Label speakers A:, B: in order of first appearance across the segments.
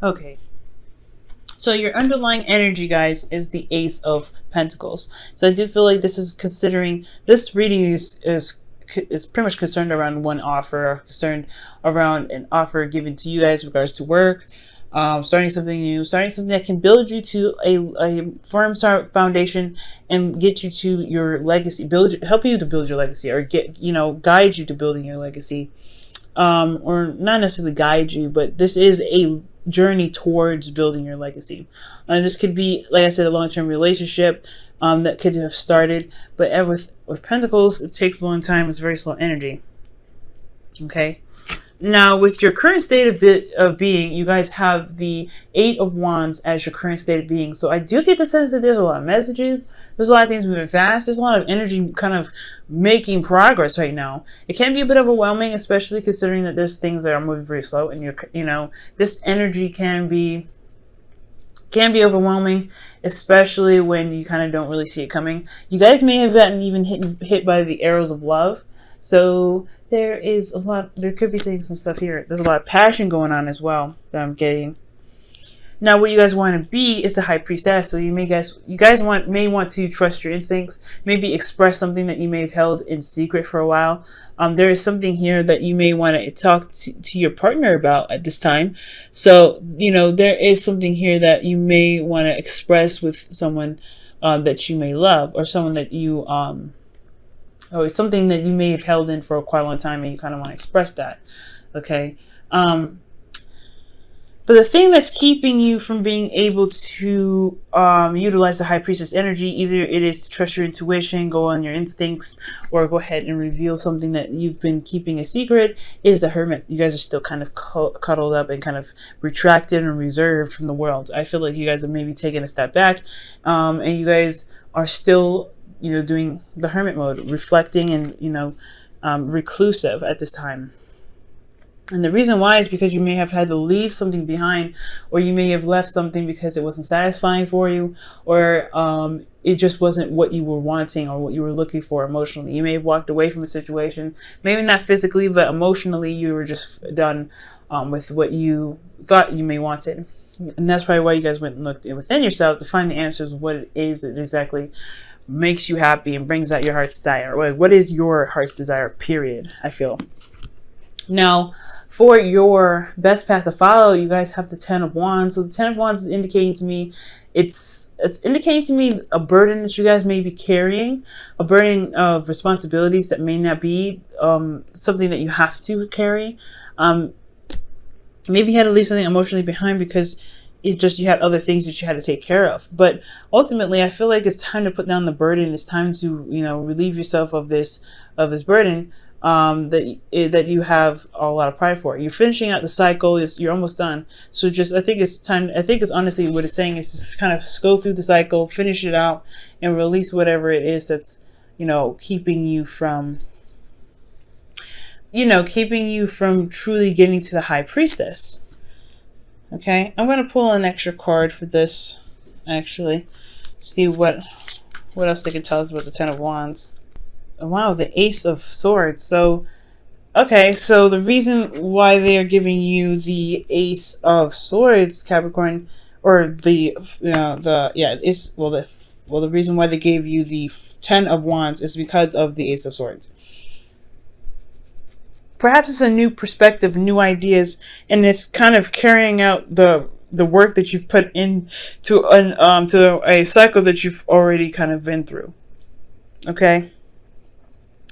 A: Okay. So your underlying energy, guys, is the Ace of Pentacles. So I do feel like this is considering, this reading is pretty much concerned around one offer, concerned around an offer given to you guys in regards to work, starting something new, starting something that can build you to a firm foundation and get you to your legacy, help you to build your legacy, or guide you to building your legacy, or not necessarily guide you, but this is a journey towards building your legacy. This could be, like I said, a long-term relationship that could have started, but with Pentacles, it takes a long time. It's very slow energy. Okay. Now, with your current state of being, you guys have the Eight of Wands as your current state of being. So I do get the sense that there's a lot of messages. There's a lot of things moving fast. There's a lot of energy kind of making progress right now. It can be a bit overwhelming, especially considering that there's things that are moving very slow, and this energy can be overwhelming, especially when you kind of don't really see it coming. You guys may have gotten even hit by the arrows of love. So there could be saying some stuff here. There's a lot of passion going on as well that I'm getting. Now, what you guys want to be is the High Priestess. So you guys may want to trust your instincts, maybe express something that you may have held in secret for a while. There is something here that you may want to talk to your partner about at this time. So, there is something here that you may want to express with someone that you may love, or someone that you or something that you may have held in for quite a long time and you kind of want to express that. Okay. But the thing that's keeping you from being able to utilize the High Priestess energy, either it is to trust your intuition, go on your instincts, or go ahead and reveal something that you've been keeping a secret, is the Hermit. You guys are still kind of cuddled up and kind of retracted and reserved from the world. I feel like you guys have maybe taken a step back, and you guys are still doing the hermit mode, reflecting and reclusive at this time. And the reason why is because you may have had to leave something behind, or you may have left something because it wasn't satisfying for you, or it just wasn't what you were wanting or what you were looking for emotionally. You may have walked away from a situation, maybe not physically, but emotionally you were just done with what you thought you may wanted. And that's probably why you guys went and looked within yourself to find the answers of what it is that exactly makes you happy and brings out your heart's desire. What is your heart's desire, period, I feel. Now, for your best path to follow, you guys have the Ten of Wands. So the Ten of Wands is indicating to me, it's indicating to me a burden that you guys may be carrying, a burden of responsibilities that may not be something that you have to carry. Maybe you had to leave something emotionally behind because you had other things that you had to take care of. But ultimately, I feel like it's time to put down the burden. It's time to, relieve yourself of this burden that you have a lot of pride for. You're finishing out the cycle. You're almost done. So I think it's time. I think it's honestly what it's saying is just kind of go through the cycle, finish it out, and release whatever it is that's, keeping you from truly getting to the High Priestess. Okay, I'm going to pull an extra card for this, actually. See what else they can tell us about the Ten of Wands. Wow, the Ace of Swords. So, okay, so the reason why they are giving you the Ace of Swords, Capricorn, or the reason why they gave you the Ten of Wands is because of the Ace of Swords. Perhaps it's a new perspective, new ideas, and it's kind of carrying out the work that you've put into to a cycle that you've already kind of been through. Okay,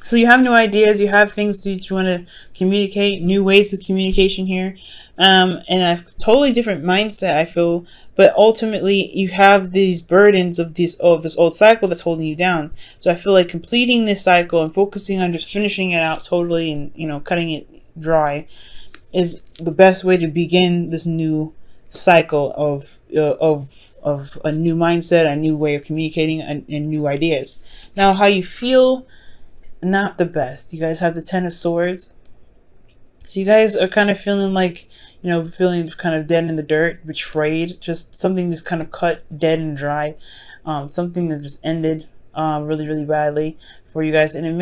A: so you have new ideas, you have things that you want to communicate, new ways of communication here, and a totally different mindset, I feel. But ultimately, you have these burdens of this old cycle that's holding you down. So I feel like completing this cycle and focusing on just finishing it out totally and cutting it dry is the best way to begin this new cycle of a new mindset, a new way of communicating, and new ideas. Now, how you feel, not the best. You guys have the Ten of Swords. So you guys are kind of feeling like, feeling kind of dead in the dirt, betrayed, just something just kind of cut dead and dry, something that just ended really, really badly for you guys, and it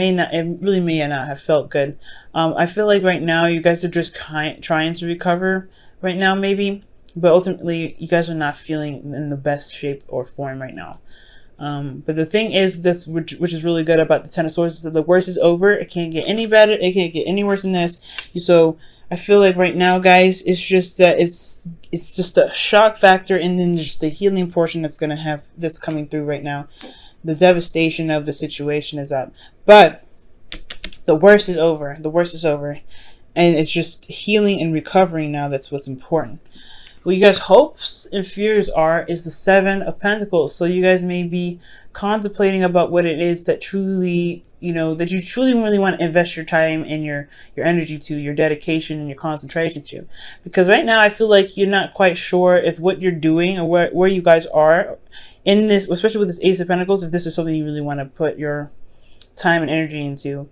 A: really may not have felt good. I feel like right now you guys are just trying to recover right now, maybe. But ultimately, you guys are not feeling in the best shape or form right now. But the thing is, this which is really good about the Ten of Swords is that the worst is over. It can't get any better. It can't get any worse than this. So I feel like right now, guys, it's just that it's just a shock factor, and then just the healing portion that's coming through right now. The devastation of the situation is up, but the worst is over. The worst is over, and it's just healing and recovering now. That's what's important. What you guys' hopes and fears are is the Seven of Pentacles. So you guys may be contemplating about what it is that truly, that you truly really want to invest your time and your energy to, your dedication and your concentration to. Because right now I feel like you're not quite sure if what you're doing or where you guys are in this, especially with this Ace of Pentacles, if this is something you really want to put your time and energy into.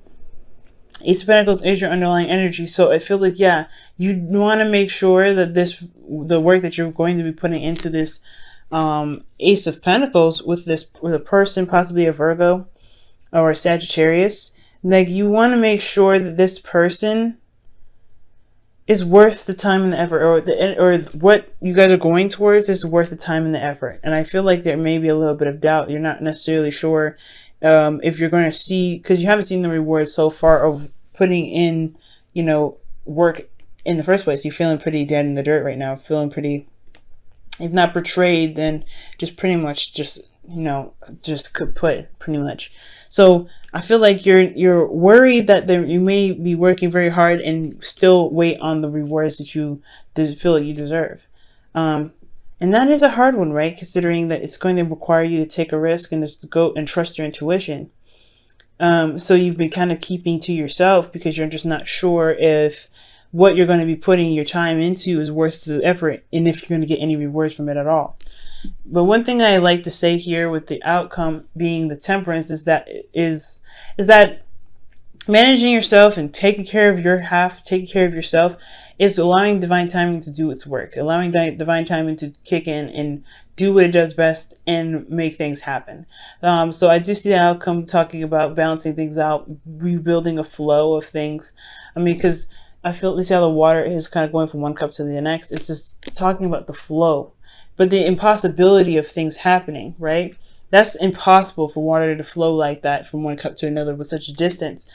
A: Ace of Pentacles is your underlying energy, so I feel like, yeah, you want to make sure that the work that you're going to be putting into this Ace of Pentacles with a person, possibly a Virgo or a Sagittarius, like you want to make sure that this person is worth the time and the effort, or what you guys are going towards is worth the time and the effort. And I feel like there may be a little bit of doubt. You're not necessarily sure if you're going to see, because you haven't seen the rewards so far of putting in, work in the first place. You're feeling pretty dead in the dirt right now, feeling pretty, if not betrayed, then just pretty much just kaput, pretty much. So I feel like you're worried that you may be working very hard and still wait on the rewards that you feel like you deserve. And that is a hard one, right? Considering that it's going to require you to take a risk and just go and trust your intuition. So you've been kind of keeping to yourself because you're just not sure if what you're going to be putting your time into is worth the effort and if you're going to get any rewards from it at all. But one thing I like to say here with the outcome being the Temperance is that managing yourself and taking care of your half, taking care of yourself, is allowing divine timing to do its work, allowing divine timing to kick in and do what it does best and make things happen. So I do see the outcome talking about balancing things out, rebuilding a flow of things. I mean, because I feel, let's see how the water is kind of going from one cup to the next. It's just talking about the flow, but the impossibility of things happening, right? That's impossible for water to flow like that from one cup to another with such a distance.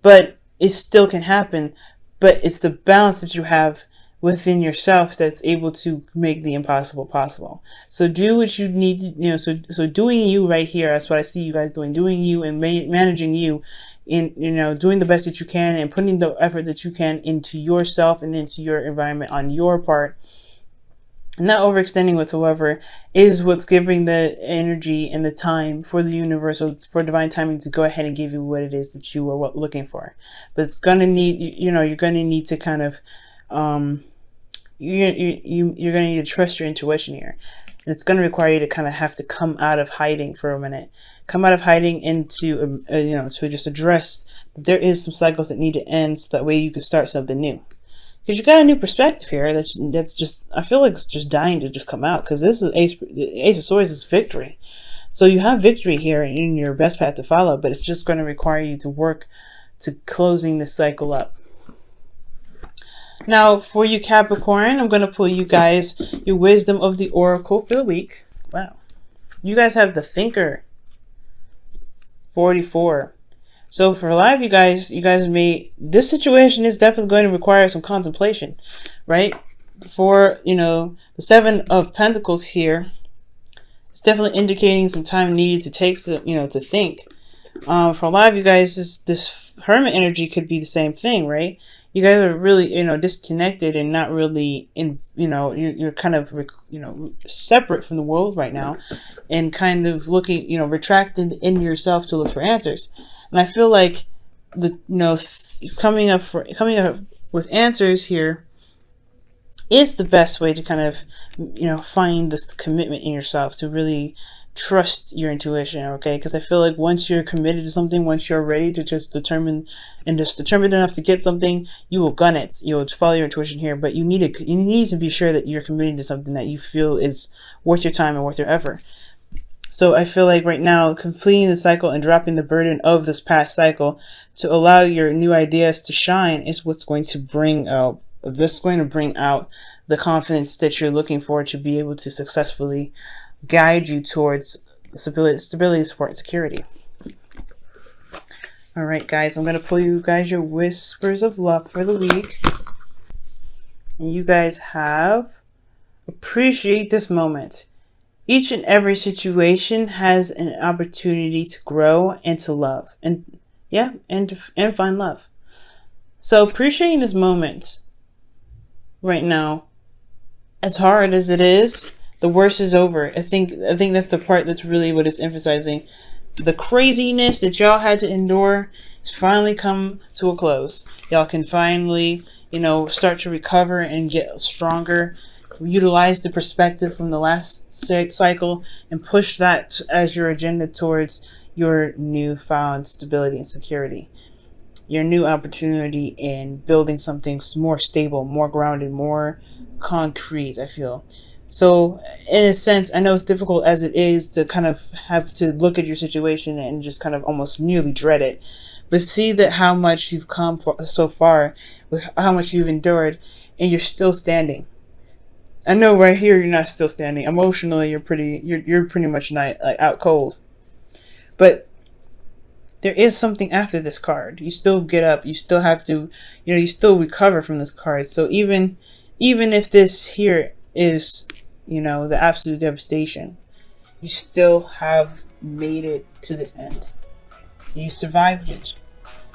A: But it still can happen. But it's the balance that you have within yourself that's able to make the impossible possible. So do what you need to, so doing you right here, that's what I see you guys doing. Doing you and managing you in, doing the best that you can and putting the effort that you can into yourself and into your environment on your part. Not overextending whatsoever is what's giving the energy and the time for the universe, for divine timing to go ahead and give you what it is that you are looking for. But it's going to need, you're going to need to kind of, you're going to need to trust your intuition here. And it's going to require you to kind of have to come out of hiding for a minute. Come out of hiding into, to just address that there is some cycles that need to end so that way you can start something new. Because you got a new perspective here that's just, I feel like it's just dying to just come out. Because this is the Ace of Swords is victory. So you have victory here in your best path to follow. But it's just going to require you to work to closing this cycle up. Now, for you Capricorn, I'm going to pull you guys your Wisdom of the Oracle for the week. Wow. You guys have the Thinker. 44. So for a lot of you guys this situation is definitely going to require some contemplation, right? For, the Seven of Pentacles here, it's definitely indicating some time needed to take, to think. For a lot of you guys, this Hermit energy could be the same thing, right? You guys are really, disconnected and not really you're kind of, separate from the world right now and kind of looking, retracted in yourself to look for answers. And I feel like coming up with answers here is the best way to kind of, find this commitment in yourself to really trust your intuition, okay? Because I feel like once you're committed to something, once you're ready to just determined enough to get something, you will gun it. You'll follow your intuition here, but you need to be sure that you're committed to something that you feel is worth your time and worth your effort. So I feel like right now, completing the cycle and dropping the burden of this past cycle to allow your new ideas to shine is what's going to bring out, the the confidence that you're looking for to be able to successfully guide you towards stability, support, and security. All right, guys, I'm going to pull you guys your whispers of love for the week. And you guys have: appreciate this moment. Each and every situation has an opportunity to grow and to love, and find love. So appreciating this moment right now, as hard as it is, the worst is over. I think that's the part that's really what it's emphasizing. The craziness that y'all had to endure has finally come to a close. Y'all can finally, start to recover and get stronger. Utilize the perspective from the last cycle and push that as your agenda towards your newfound stability and security. Your new opportunity in building something more stable, more grounded, more concrete, I feel. So in a sense, I know it's difficult as it is to kind of have to look at your situation and just kind of almost nearly dread it. But see that how much you've come so far, with how much you've endured, and you're still standing. I know right here you're not still standing. Emotionally, you're pretty much not, like, out cold. But there is something after this card. You still get up. You still have to, you still recover from this card. So even if this here is, the absolute devastation, you still have made it to the end. You survived it.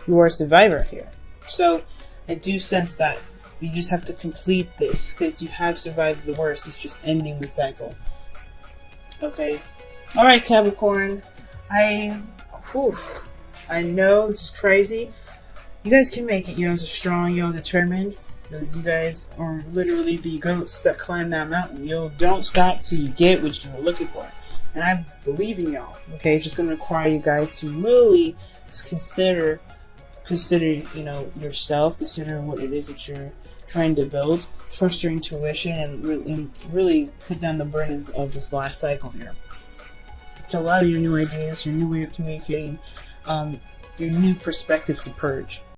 A: You are a survivor here. So I do sense that you just have to complete this, because you have survived the worst. It's just ending the cycle. Okay. All right, Capricorn. I know this is crazy. You guys can make it. You guys are strong. You're determined. You guys are literally the goats that climb that mountain. You don't stop till you get what you're looking for. And I believe in y'all. Okay, it's just going to require you guys to really consider, yourself. Consider what it is that you're trying to build. Trust your intuition and really put down the burdens of this last cycle here. To allow your new ideas, your new way of communicating, your new perspective to purge.